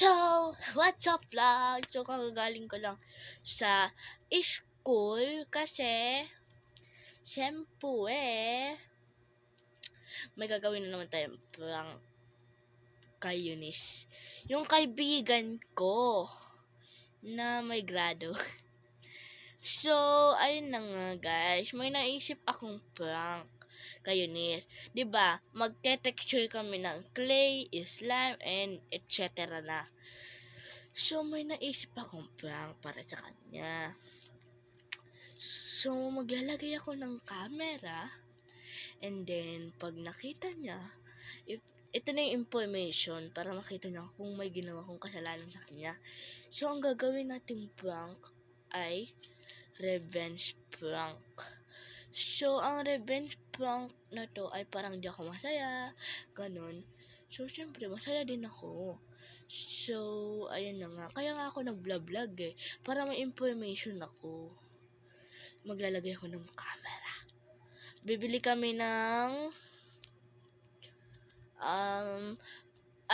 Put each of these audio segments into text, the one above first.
So, what's up vlog? So, kakagaling ko lang sa school kasi, syempre, may gagawin na naman tayong prank kay Eunice. Yung kaibigan ko na may grado. So, ayun na nga guys, may naisip akong prank kay Eunice. Diba, magte-texture kami ng clay, slime, and etc. na. So, may naisip akong prank para sa kanya. So, maglalagay ako ng camera. And then, pag nakita niya, ito na yung information para makita niya kung may ginawa kong kasalanan sa kanya. So, ang gagawin nating prank ay revenge prank. So, ang revenge prank na to ay parang di ako masaya, ganun. So, syempre, masaya din ako. So, ayun na nga. Kaya nga ako nag-vlog eh. Para may information ako. Maglalagay ako ng camera. Bibili kami ng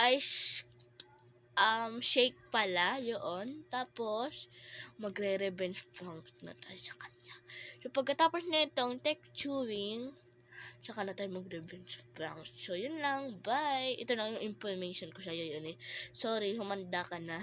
ice shake pala yun. Tapos, magre-revenge prank na tayo sa kanya. So, pagkatapos na itong texturing, saka na tayo mag-revenge prank. So, yun lang. Bye! Ito lang yung information ko sa'yo yun eh. Sorry, humanda ka na.